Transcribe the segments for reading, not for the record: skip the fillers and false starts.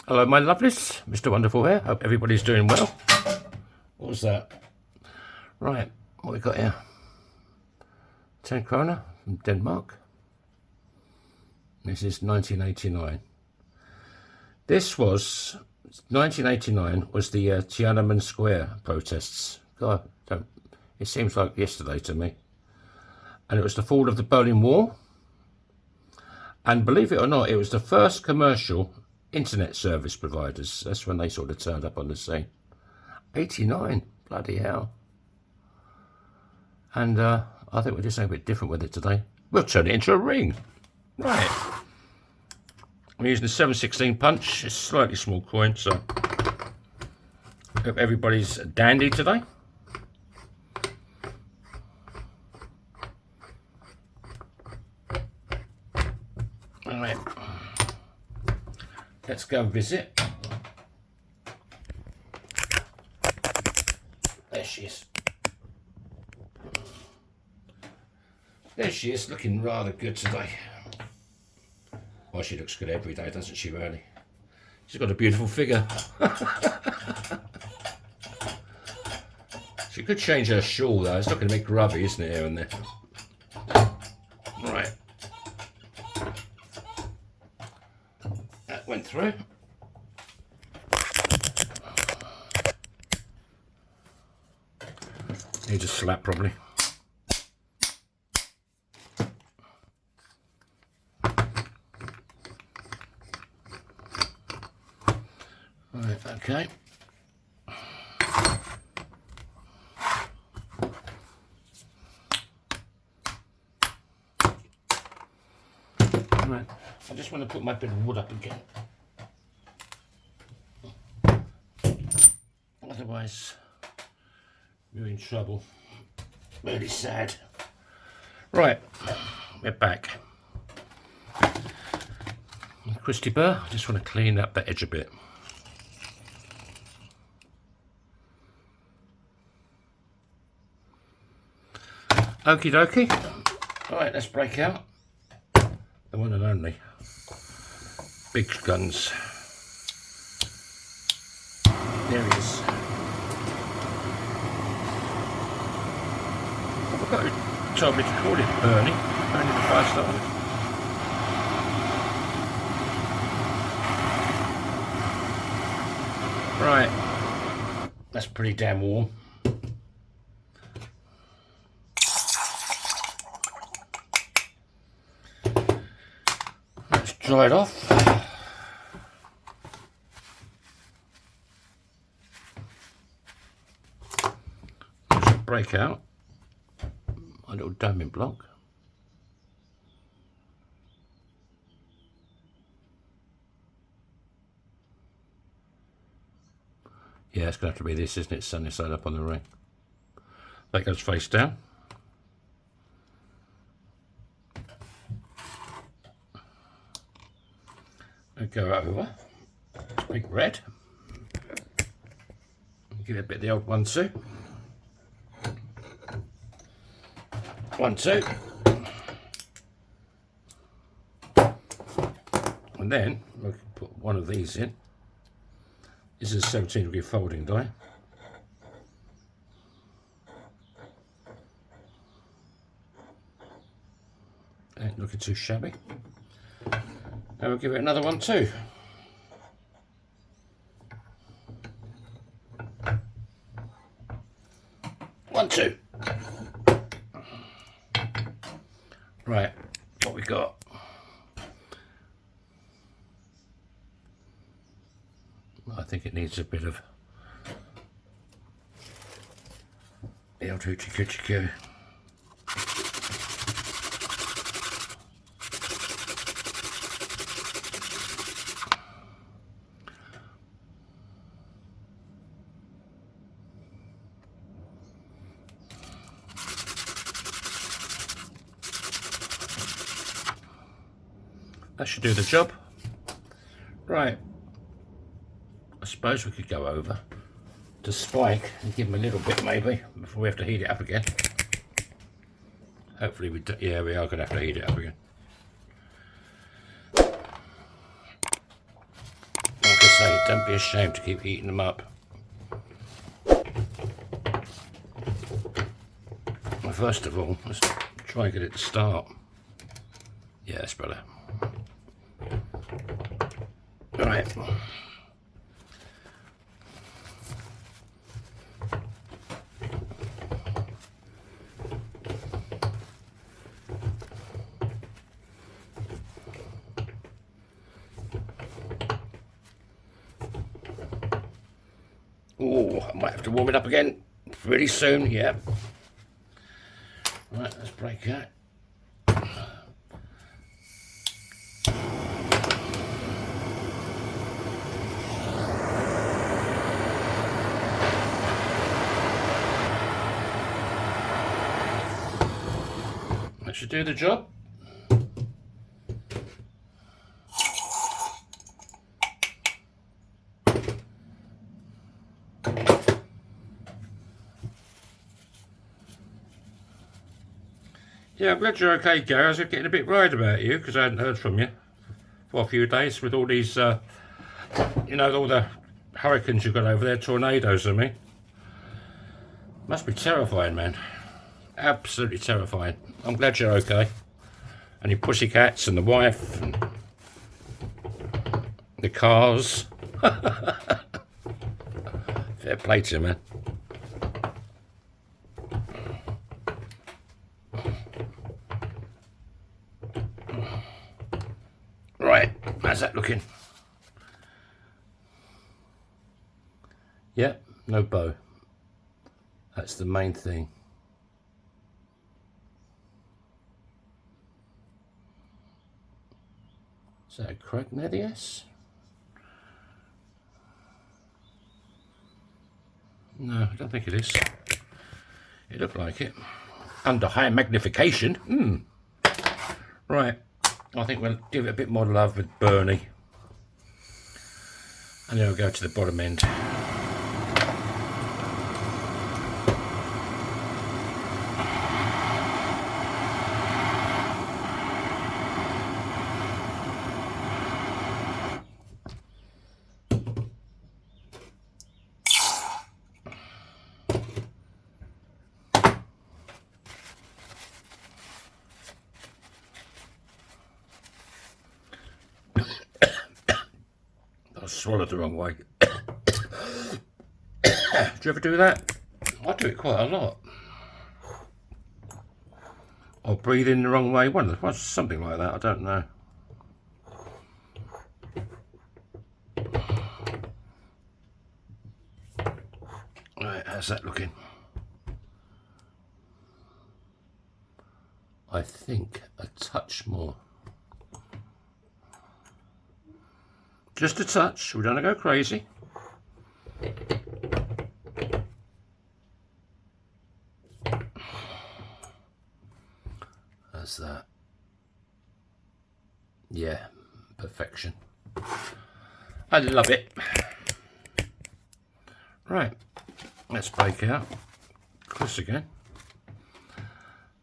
Hello my lovelies, Mr. Wonderful here. Hope everybody's doing well. What was that? Right, what we got here? 10 Kroner from Denmark. This is 1989. This was 1989 was the Tiananmen Square protests. God, it seems like yesterday to me. And it was the fall of the Berlin Wall. And believe it or not, it was the first commercial internet service providers. That's when they sort of turned up on the scene. 89, bloody hell. And I think we'll do something a bit different with it today. We'll turn it into a ring. Right. I'm using the 7/16 punch. It's a slightly small coin, so hope everybody's dandy today. All right. Let's go visit. There she is. There she is, looking rather good today. Well, she looks good every day, doesn't she, really? She's got a beautiful figure. She could change her shawl, though. It's looking a bit grubby, isn't it, here and there? Right. That went through. Needs a slap, probably. Right, okay. Right, I just want to put my bit of wood up again. Otherwise, we're in trouble. Really sad. Right, we're back. Christy Burr, I just want to clean up the edge a bit. Okie dokie. Alright, let's break out the one and only big guns. There he is. I forgot who told me to call it Bernie. Bernie the Fire Starter. Right. That's pretty damn warm. Dry it off. Break out my little diamond block. Yeah, it's going to have to be this, isn't it? Sunny side up on the ring. That goes face down. And go over. It's big red. Give it a bit of the old 1-2. 1-2. And then we can put one of these in. This is a 17-degree folding die. Ain't looking too shabby. And we'll give it another 1-2. One, two. Right, what we got? I think it needs a bit of the old hoochie coochie coo. That should do the job. Right, I suppose we could go over to Spike and give him a little bit maybe before we have to heat it up again. Hopefully we do, yeah, we are going to have to heat it up again. Like I Don't be ashamed to keep heating them up. Well, first of all, let's try and get it to start. Yeah, that's better. Right. Oh, I might have to warm it up again pretty soon, yeah. Right, let's break that. That should do the job. Yeah, I'm glad you're okay, Gary. I was getting a bit worried about you because I hadn't heard from you for a few days with all these, you know, all the hurricanes you've got over there, tornadoes, I mean. Must be terrifying, man. Absolutely terrifying. I'm glad you're okay. And your pussycats and the wife and the cars. Fair play to you, man. Right, how's that looking? Yeah, no bow. That's the main thing. Is that a Kroner, yes? No, I don't think it is. It looked like it. Under high magnification. Right, I think we'll give it a bit more love with Bernie. And then we'll go to the bottom end. I swallowed the wrong way. Do you ever do that? I do it quite a lot. Or breathe in the wrong way. Something like that, I don't know. Right, how's that looking? I think a touch more. Just a touch, we don't want to go crazy. That's that. Yeah, perfection. I love it. Right, let's break out this again.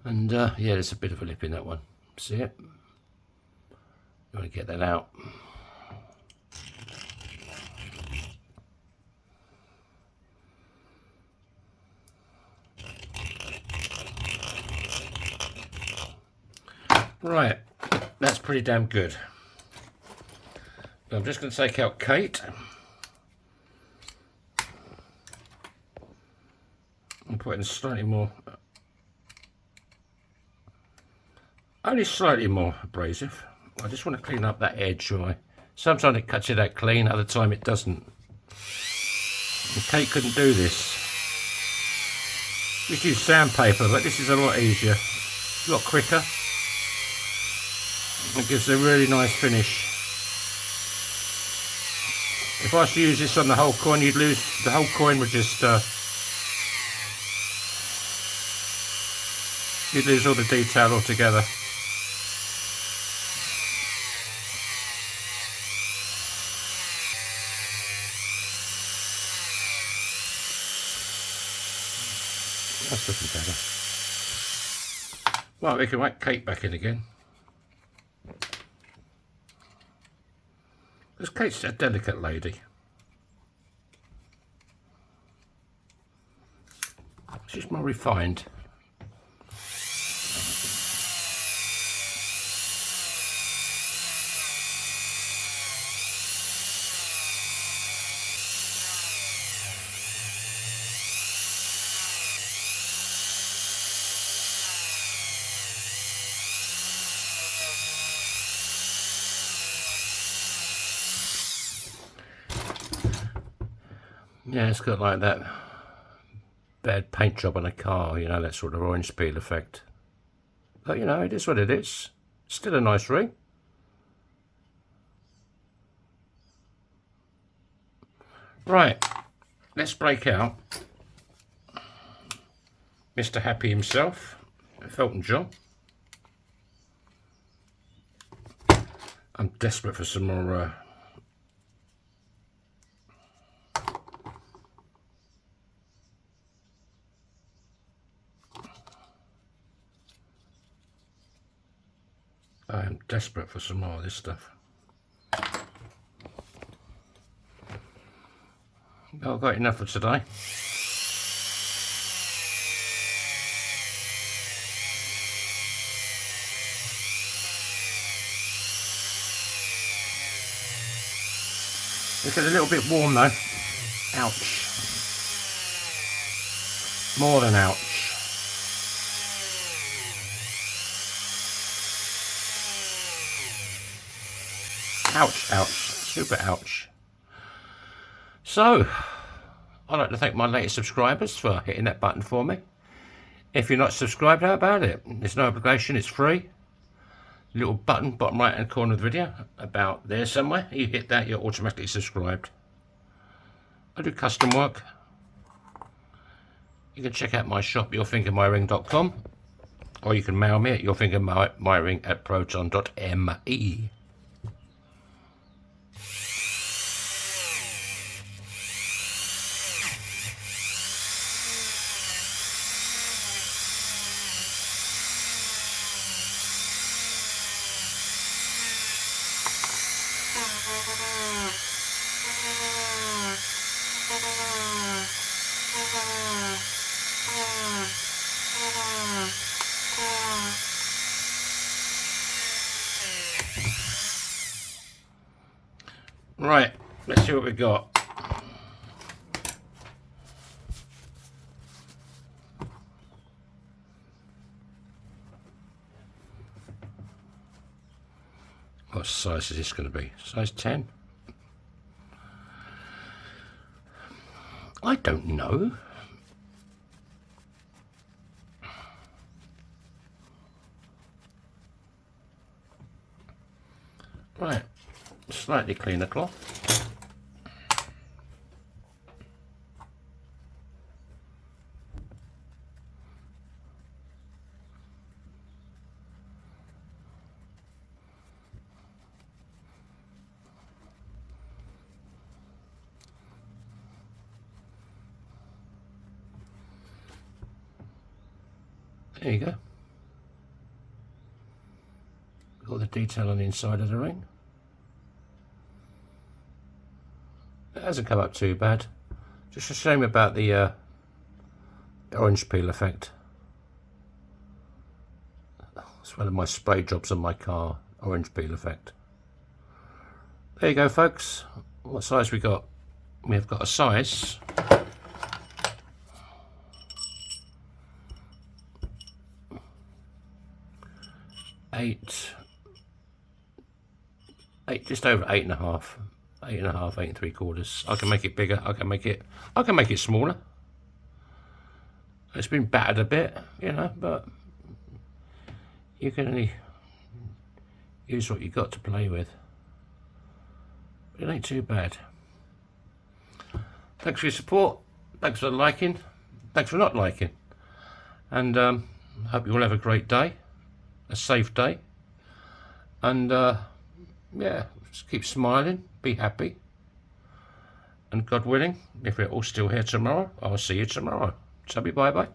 And yeah, there's a bit of a lip in that one. See it? You want to get that out. Right, that's pretty damn good. I'm just going to take out Kate and put in slightly more, only slightly more abrasive. I just want to clean up that edge. Sometimes it cuts it out clean, other time it doesn't. And Kate couldn't do this. We use sandpaper, but this is a lot easier, a lot quicker. It gives a really nice finish. If I was to use this on the whole coin, you'd lose, the whole coin would just, you'd lose all the detail altogether. That's looking better. Right, we can whack Kate back in again. Because Kate's a delicate lady. It's just more refined. Yeah, it's got like that bad paint job on a car, you know, that sort of orange peel effect. But, you know, it is what it is. Still a nice ring. Right, let's break out Mr. Happy himself, Felton John. I'm desperate for some more I am desperate for some more of this stuff. I've got enough for today. It's a little bit warm though. Ouch. More than ouch. Ouch, ouch, super ouch. So, I'd like to thank my latest subscribers for hitting that button for me. If you're not subscribed, how about it? There's no obligation, it's free. Little button, bottom right hand corner of the video, about there somewhere. You hit that, you're automatically subscribed. I do custom work. You can check out my shop, yourfingermyring.com, or you can mail me at yourfingermyring@proton.me. Right, let's see what we got. What size is this going to be? Size 10? I don't know. Right, slightly cleaner cloth. There you go. Got the detail on the inside of the ring. It hasn't come up too bad. Just a shame about the orange peel effect. It's one of my spray jobs on my car, orange peel effect. There you go, folks. What size we got? We have got a size 8, just over 8.5. 8.5, 8 3/4. I can make it bigger. I can make it smaller. It's been battered a bit, you know, but you can only use what you got to play with. But it ain't too bad. Thanks for your support. Thanks for liking. Thanks for not liking. And I hope you all have a great day, a safe day, and yeah, just keep smiling, be happy, and God willing, if we're all still here tomorrow, I'll see you tomorrow. So bye bye.